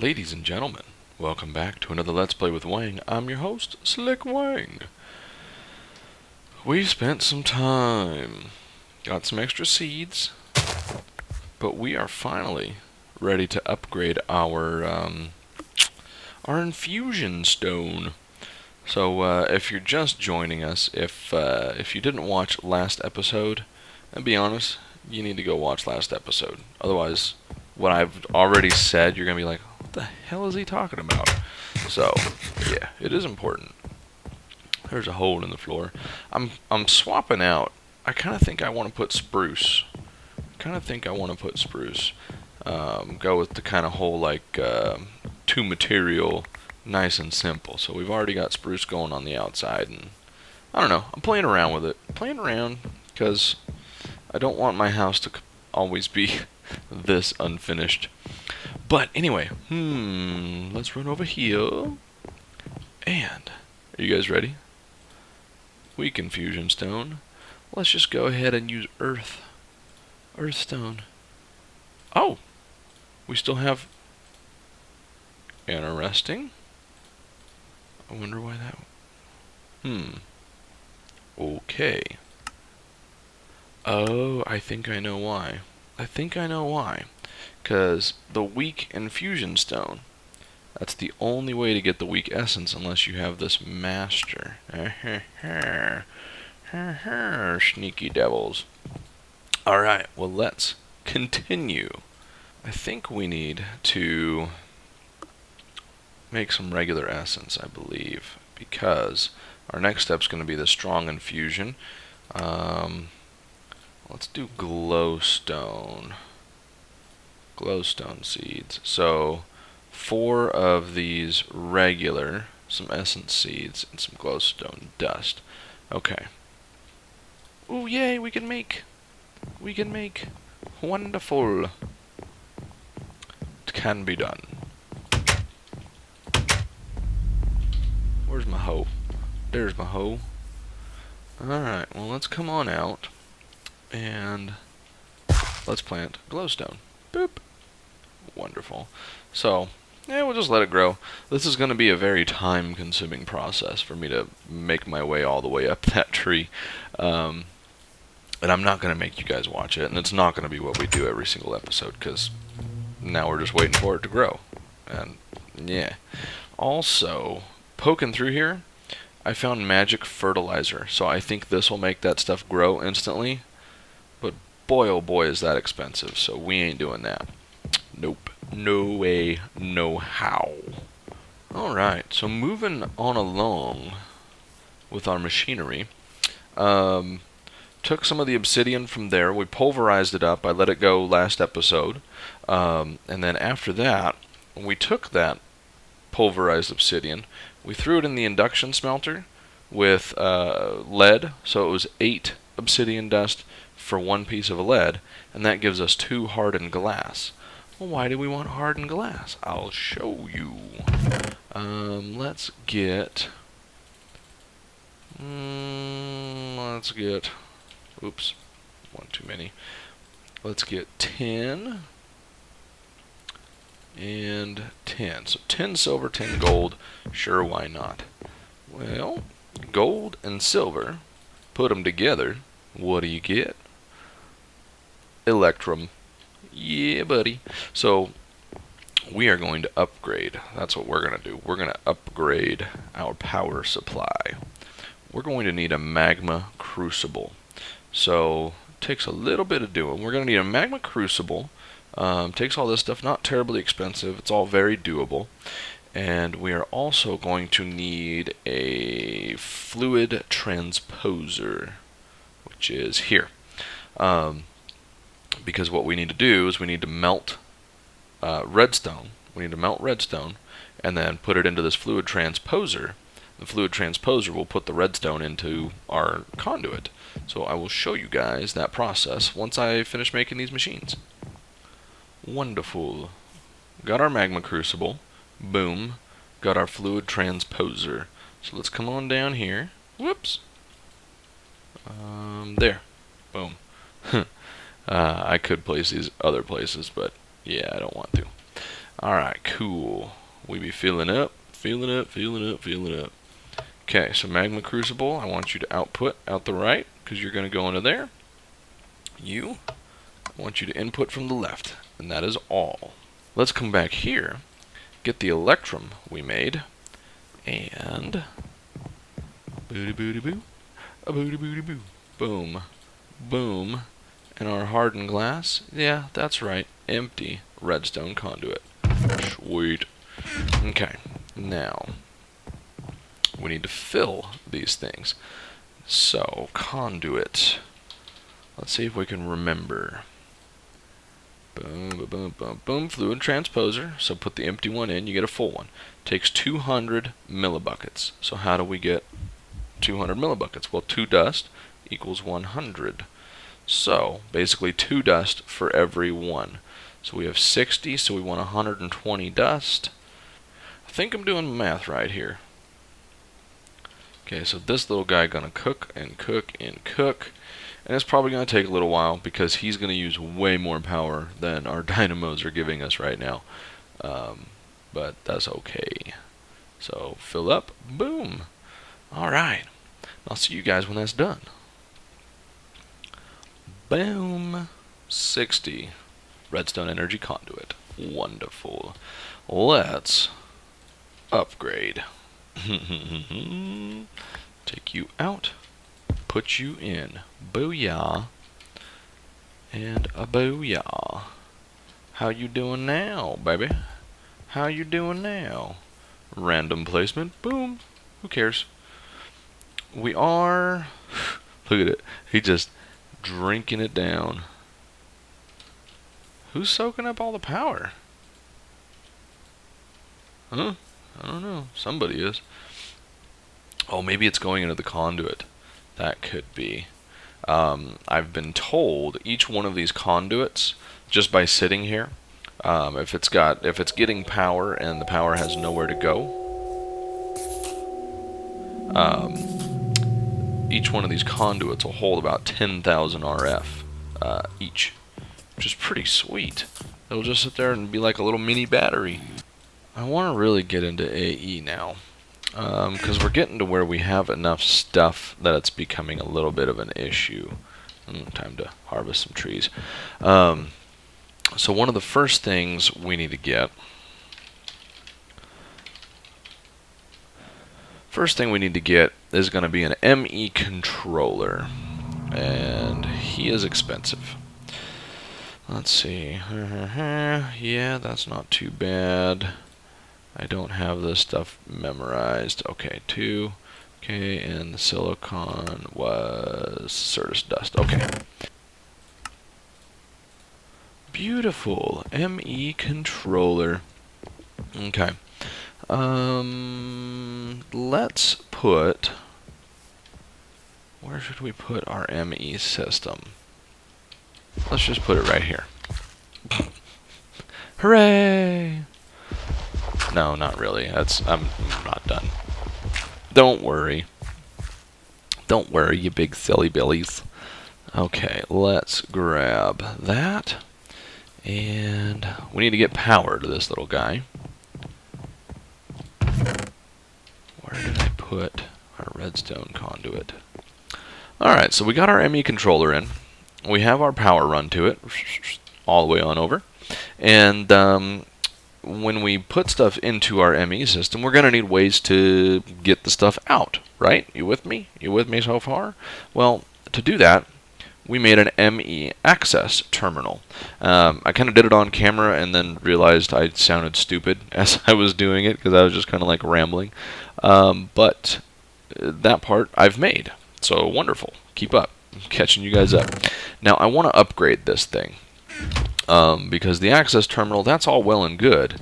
Ladies and gentlemen, welcome back to another Let's Play with Wang. I'm your host, SlickWeng. We spent some time, got some extra seeds, but we are finally ready to upgrade our infusion stone. So if you're just joining us, if you didn't watch last episode, and be honest, you need to go watch last episode. Otherwise, what I've already said, you're gonna be like, what the hell is he talking about? So, yeah, it is important. There's a hole in the floor. I'm swapping out. I kind of think I want to put spruce. Go with the kind of whole like two material, nice and simple. So we've already got spruce going on the outside, and I don't know. I'm playing around with it. Because I don't want my house to always be this unfinished. But anyway, let's run over here. And, are you guys ready? Weak infusion stone. Let's just go ahead and use earth stone. Oh! We still have... Interesting. I wonder why that... Okay. Oh, I think I know why. Because the weak infusion stone, that's the only way to get the weak essence unless you have this master. Sneaky devils. Alright, well let's continue. I think we need to make some regular essence, I believe, because our next step's going to be the strong infusion. Let's do glowstone seeds. So 4 of these regular, some essence seeds, and some glowstone dust. Okay. Ooh, yay, we can make. Wonderful. It can be done. Where's my hoe? There's my hoe. Alright, well let's come on out and let's plant glowstone. Boop. Wonderful. So, yeah, we'll just let it grow. This is going to be a very time-consuming process for me to make my way all the way up that tree. And I'm not going to make you guys watch it, and it's not going to be what we do every single episode, because now we're just waiting for it to grow. And, yeah. Also, poking through here, I found magic fertilizer, so I think this will make that stuff grow instantly. But boy, oh boy, is that expensive, so we ain't doing that. Nope. No way, no how. Alright, so moving on along with our machinery. Took some of the obsidian from there. We pulverized it up. I let it go last episode. And then after that, we took that pulverized obsidian. We threw it in the induction smelter with lead. So it was 8 obsidian dust for 1 piece of lead. And that gives us 2 hardened glass. Well, why do we want hardened glass? I'll show you. Let's get... Oops, one too many. Let's get 10 and 10. So 10 silver, 10 gold. Sure, why not? Well, gold and silver, put them together. What do you get? Electrum. Yeah, buddy. So we are going to upgrade. That's what we're going to do. We're going to upgrade our power supply. We're going to need a magma crucible. So it takes a little bit of doing. We're going to need a magma crucible. Takes all this stuff, not terribly expensive. It's all very doable. And we are also going to need a fluid transposer, which is here. Because what we need to do is we need to melt redstone. We need to melt redstone and then put it into this fluid transposer. The fluid transposer will put the redstone into our conduit. So I will show you guys that process once I finish making these machines. Wonderful. Got our magma crucible. Boom. Got our fluid transposer. So let's come on down here. Whoops. There. Boom. I could place these other places, but yeah, I don't want to. Alright, cool. We be filling up, filling up, filling up, filling up. Okay, so magma crucible, I want you to output out the right, because you're going to go into there. I want you to input from the left, and that is all. Let's come back here, get the electrum we made, and booty booty boo, a booty booty boo, boom, boom, and our hardened glass, yeah, that's right, empty redstone conduit. Sweet. Okay, now we need to fill these things. So, conduit. Let's see if we can remember. Boom, boom, boom, boom, boom. Fluid transposer. So put the empty one in, you get a full one. Takes 200 millibuckets. So how do we get 200 millibuckets? Well, 2 dust equals 100. So, basically 2 dust for every 1. So we have 60, so we want 120 dust. I think I'm doing math right here. Okay, so this little guy gonna cook and cook and cook, and it's probably gonna take a little while because he's gonna use way more power than our dynamos are giving us right now. But that's okay. So fill up, boom. All right, I'll see you guys when that's done. Boom, 60 redstone energy conduit. Wonderful. Let's upgrade. Take you out, put you in. Booyah. And a booyah. How you doing now, baby? How you doing now? Random placement. Boom. Who cares? We are... Look at it. He just drinking it down. Who's soaking up all the power? Huh? I don't know. Somebody is. Oh, maybe it's going into the conduit. That could be. I've been told each one of these conduits, just by sitting here, if it's getting power and the power has nowhere to go, each one of these conduits will hold about 10,000 RF each, which is pretty sweet. It'll just sit there and be like a little mini battery. I want to really get into AE now, because we're getting to where we have enough stuff that it's becoming a little bit of an issue. Time to harvest some trees. So one of the first things we need to get, is going to be an ME controller, and he is expensive. Let's see. Yeah, that's not too bad. I don't have this stuff memorized. Okay, 2. Okay, and the silicon was Certus dust. Okay. Beautiful. ME controller. Okay. Let's put... Where should we put our ME system? Let's just put it right here. Hooray! No, not really. I'm not done. Don't worry. Don't worry, you big silly billies. Okay, let's grab that. And we need to get power to this little guy. Where did I put our redstone conduit? Alright, so we got our ME controller in. We have our power run to it, all the way on over. And when we put stuff into our ME system, we're going to need ways to get the stuff out, right? You with me? You with me so far? Well, to do that, we made an ME access terminal. I kind of did it on camera and then realized I sounded stupid as I was doing it because I was just kind of like rambling. But that part I've made. So wonderful. Keep up. I'm catching you guys up. Now I want to upgrade this thing. Because the access terminal, that's all well and good,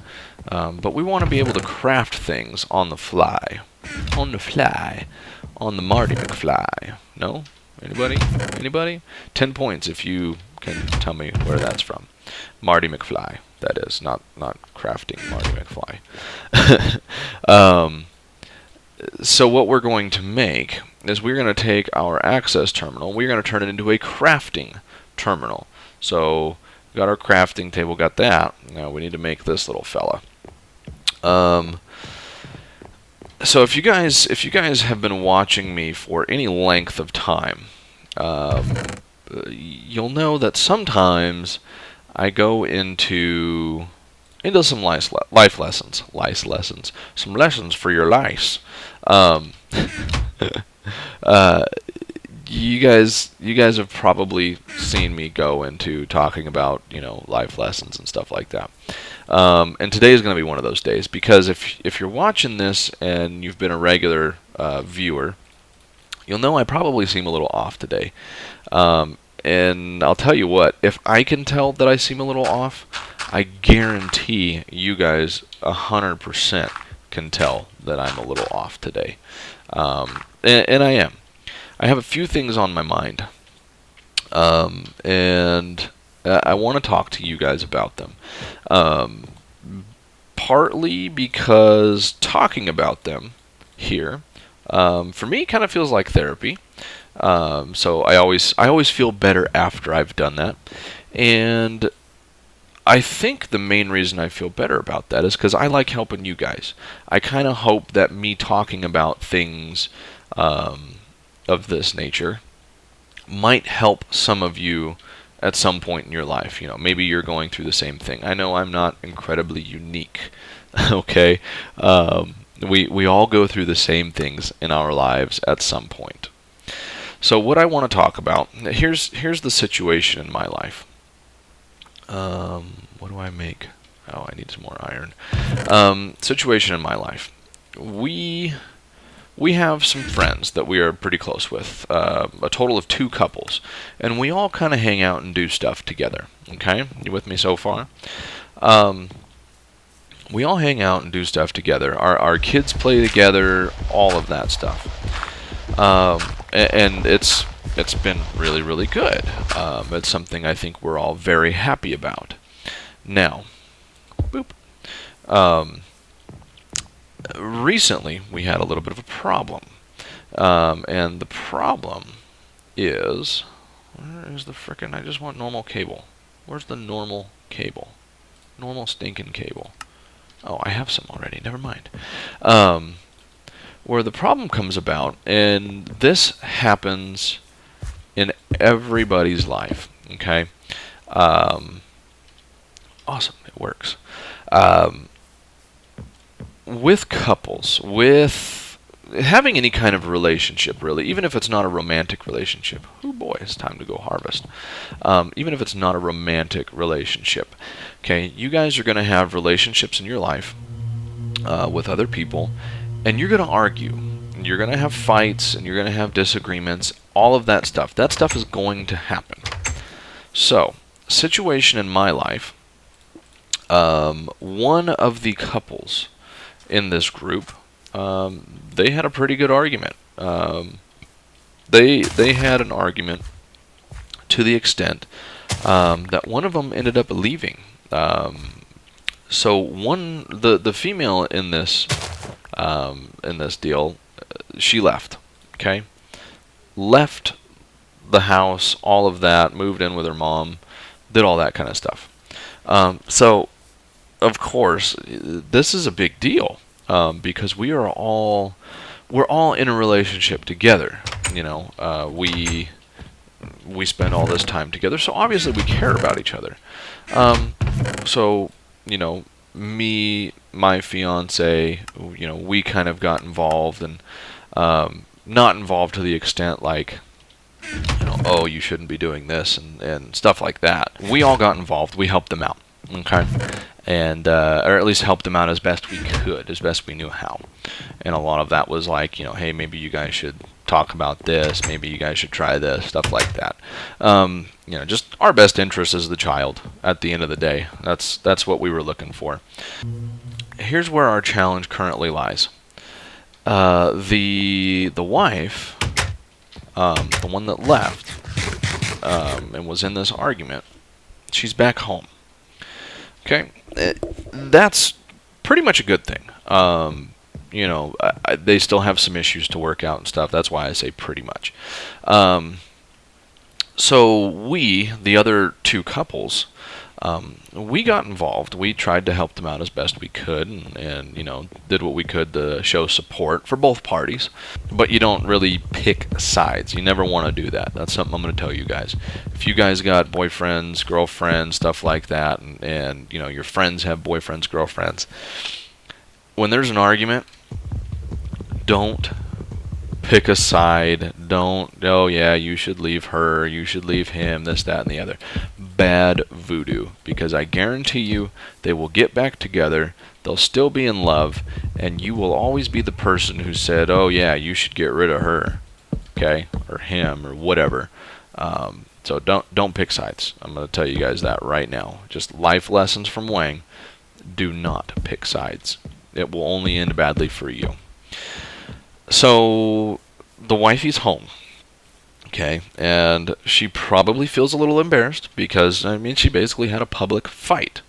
but we want to be able to craft things on the fly. On the fly. On the Marty McFly. No? Anybody? Anybody? 10 points if you can tell me where that's from. Marty McFly, that is. Not crafting Marty McFly. So what we're going to make is we're going to take our access terminal, we're going to turn it into a crafting terminal. So got our crafting table, got that. Now we need to make this little fella. So if you guys have been watching me for any length of time, you'll know that sometimes I go into some life lessons, some lessons for your life. You guys have probably seen me go into talking about, life lessons and stuff like that. And today is going to be one of those days, because if you're watching this and you've been a regular viewer, you'll know I probably seem a little off today. And I'll tell you what, if I can tell that I seem a little off, I guarantee you guys 100% can tell that I'm a little off today. And I am. I have a few things on my mind, and I want to talk to you guys about them. Partly because talking about them here, for me, kind of feels like therapy. So I always feel better after I've done that, and I think the main reason I feel better about that is because I like helping you guys. I kind of hope that me talking about things of this nature might help some of you at some point in your life. Maybe you're going through the same thing. I know I'm not incredibly unique. Okay, we all go through the same things in our lives at some point. So what I want to talk about, here's the situation in my life. What do I make? Oh, I need some more iron. Situation in my life. We have some friends that we are pretty close with, a total of 2 couples, and we all kind of hang out and do stuff together. Okay, you with me so far? We all hang out and do stuff together. Our kids play together, all of that stuff, and it's been really, really good. It's something I think we're all very happy about. Now, boop. Recently, we had a little bit of a problem, and the problem is, where is the frickin', I just want normal cable. Where's the normal cable? Normal stinking cable. Oh, I have some already, never mind. Where the problem comes about, and this happens in everybody's life, okay? Awesome, it works. With couples, with having any kind of relationship, really, even if it's not a romantic relationship. Oh boy, it's time to go harvest. Even if it's not a romantic relationship, okay, you guys are going to have relationships in your life with other people, and you're going to argue. You're going to have fights, and you're going to have disagreements, all of that stuff. That stuff is going to happen. So, situation in my life, one of the couples in this group, they had a pretty good argument. They had an argument to the extent that one of them ended up leaving. So the female in this deal, she left. Okay, left the house, all of that, moved in with her mom, did all that kind of stuff. So, of course, this is a big deal, because we're all in a relationship together. We spend all this time together, so obviously we care about each other. So, me, my fiance, we kind of got involved, and not involved to the extent like, oh, you shouldn't be doing this and stuff like that. We all got involved. We helped them out, okay? And or at least helped them out as best we could, as best we knew how. And a lot of that was like, hey, maybe you guys should talk about this. Maybe you guys should try this, stuff like that. Just our best interest as the child. At the end of the day, that's what we were looking for. Here's where our challenge currently lies. The wife, the one that left, and was in this argument, she's back home. Okay, that's pretty much a good thing. They still have some issues to work out and stuff. That's why I say pretty much. So we, the other 2 couples, We got involved. We tried to help them out as best we could, and did what we could to show support for both parties. But you don't really pick sides. You never want to do that. That's something I'm going to tell you guys. If you guys got boyfriends, girlfriends, stuff like that, and your friends have boyfriends, girlfriends, when there's an argument, don't pick a side. Don't, oh yeah, you should leave her, you should leave him, this, that, and the other. Bad voodoo, because I guarantee you they will get back together, they'll still be in love, and you will always be the person who said, oh yeah, you should get rid of her, okay, or him, or whatever. So don't pick sides. I'm going to tell you guys that right now. Just life lessons from Wang. Do not pick sides. It will only end badly for you. So the wifey's home, okay, and she probably feels a little embarrassed because, I mean, she basically had a public fight.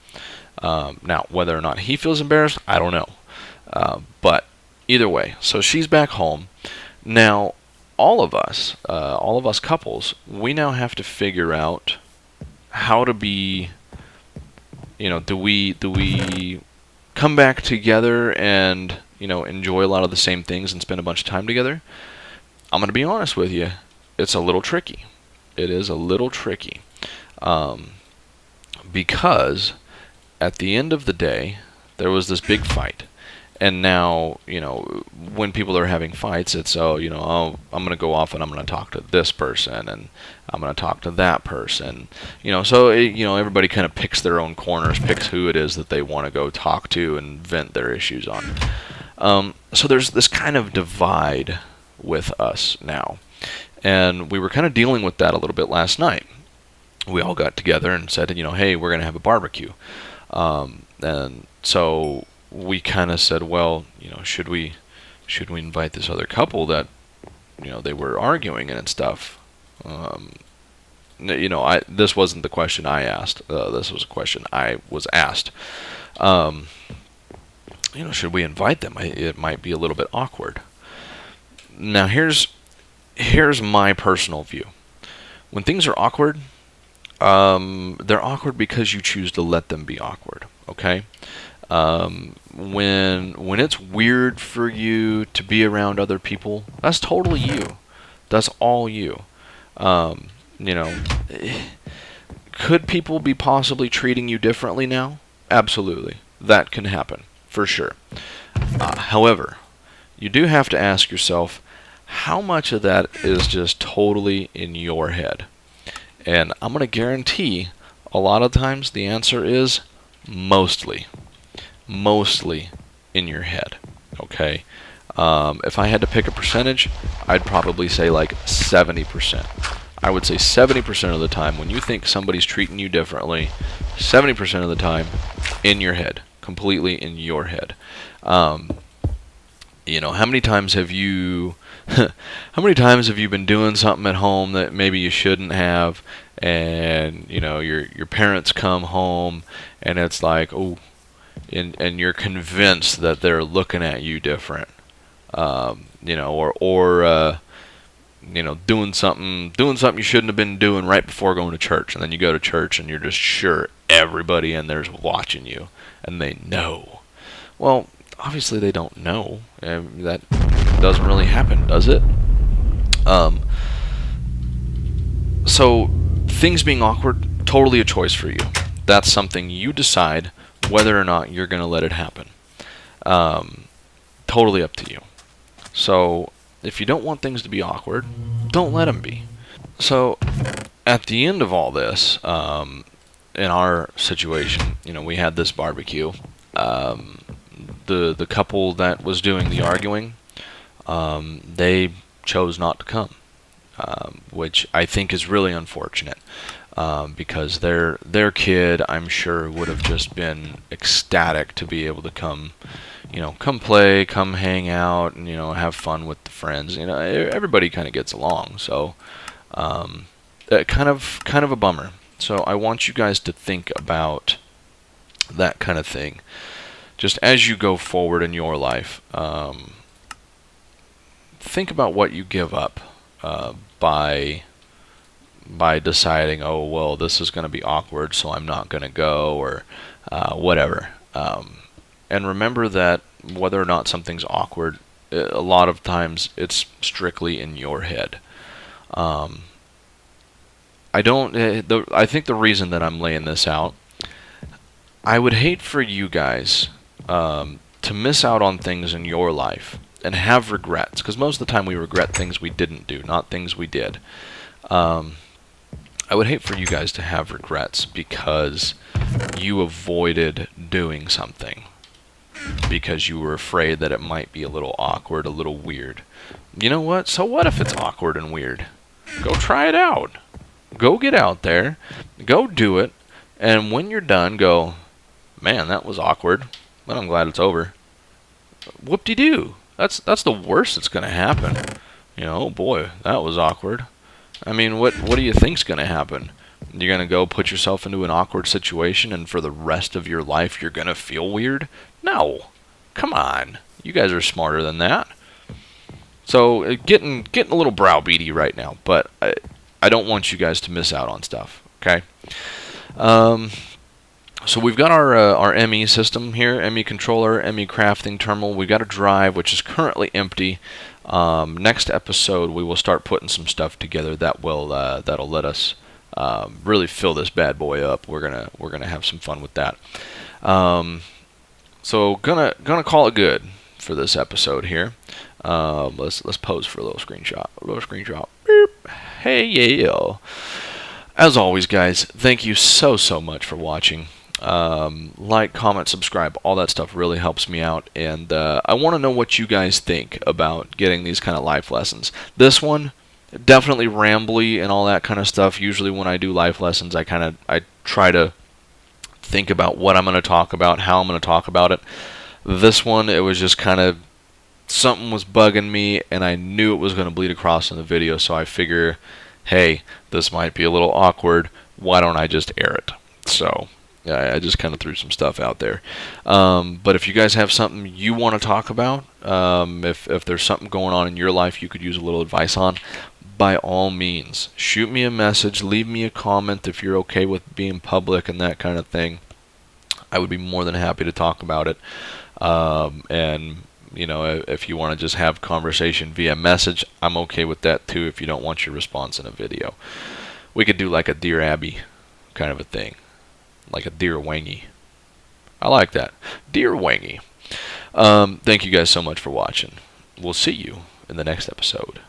Now, whether or not he feels embarrassed, I don't know. But either way, so she's back home. Now, all of us couples, we now have to figure out how to be, do we come back together and enjoy a lot of the same things and spend a bunch of time together? I'm going to be honest with you. It's a little tricky. It is a little tricky. Because at the end of the day, there was this big fight. And now, when people are having fights, it's, I'm going to go off and I'm going to talk to this person, and I'm going to talk to that person. So, everybody kind of picks their own corners, picks who it is that they want to go talk to and vent their issues on. So there's this kind of divide with us now. And we were kind of dealing with that a little bit last night. We all got together and said, hey, we're going to have a barbecue. And so we kind of said, well, should we invite this other couple that, they were arguing and stuff? This wasn't the question I asked. This was a question I was asked. Should we invite them? It might be a little bit awkward. Now, here's my personal view. When things are awkward, they're awkward because you choose to let them be awkward. Okay. When it's weird for you to be around other people, that's totally you. That's all you. Could people be possibly treating you differently now? Absolutely. That can happen, for sure. However, you do have to ask yourself, how much of that is just totally in your head? And I'm going to guarantee a lot of times the answer is mostly in your head. Okay. If I had to pick a percentage, I'd probably say like 70%. I would say 70% of the time when you think somebody's treating you differently, 70% of the time in your head, completely in your head. How many times have you been doing something at home that maybe you shouldn't have, and your parents come home and it's like, oh, and you're convinced that they're looking at you different, or doing something you shouldn't have been doing right before going to church, and then you go to church and you're just sure everybody in there's watching you and they know. Well, obviously they don't know. That doesn't really happen, does it? So things being awkward, totally a choice for you. That's something you decide whether or not you're going to let it happen. Totally up to you. So if you don't want things to be awkward, don't let them be. So at the end of all this, in our situation, we had this barbecue. The couple that was doing the arguing, they chose not to come, which I think is really unfortunate, because their kid, I'm sure, would have just been ecstatic to be able to come play, come hang out, and have fun with the friends. Everybody kind of gets along, so kind of a bummer. So I want you guys to think about that kind of thing, just as you go forward in your life. Think about what you give up by by deciding, oh, well, this is going to be awkward, so I'm not going to go, or whatever. And remember that whether or not something's awkward, a lot of times it's strictly in your head. I think the reason that I'm laying this out, I would hate for you guys to miss out on things in your life and have regrets, because most of the time we regret things we didn't do, not things we did. I would hate for you guys to have regrets because you avoided doing something because you were afraid that it might be a little awkward, a little weird. You know what? So what if it's awkward and weird? Go try it out. Go get out there. Go do it. And when you're done, go, man, that was awkward, but I'm glad it's over. Whoop-de-doo. That's the worst that's going to happen. You know, oh boy, that was awkward. I mean, what do you think's going to happen? You're going to go put yourself into an awkward situation and for the rest of your life you're going to feel weird? No. Come on. You guys are smarter than that. So, getting a little browbeaty right now, but I don't want you guys to miss out on stuff, okay? So we've got our ME system here, ME controller, ME crafting terminal. We've got a drive, which is currently empty. Next episode, we will start putting some stuff together that will that'll let us really fill this bad boy up. We're gonna have some fun with that. So gonna call it good for this episode here. Let's pose for a little screenshot. Beep. Hey yeah. As always, guys, thank you so much for watching. Like, comment, subscribe, all that stuff really helps me out, and I want to know what you guys think about getting these kind of life lessons. This one, definitely rambly and all that kind of stuff. Usually when I do life lessons, I try to think about what I'm going to talk about, how I'm going to talk about it. This one, it was just kind of, something was bugging me, and I knew it was going to bleed across in the video, so I figure, hey, this might be a little awkward, why don't I just air it? So I just kind of threw some stuff out there. But if you guys have something you want to talk about, if there's something going on in your life you could use a little advice on, by all means, shoot me a message, leave me a comment if you're okay with being public and that kind of thing. I would be more than happy to talk about it. And you know, if you want to just have conversation via message, I'm okay with that too if you don't want your response in a video. We could do like a Dear Abby kind of a thing. Like a Dear Wengy. I like that. Dear Wengy. Thank you guys so much for watching. We'll see you in the next episode.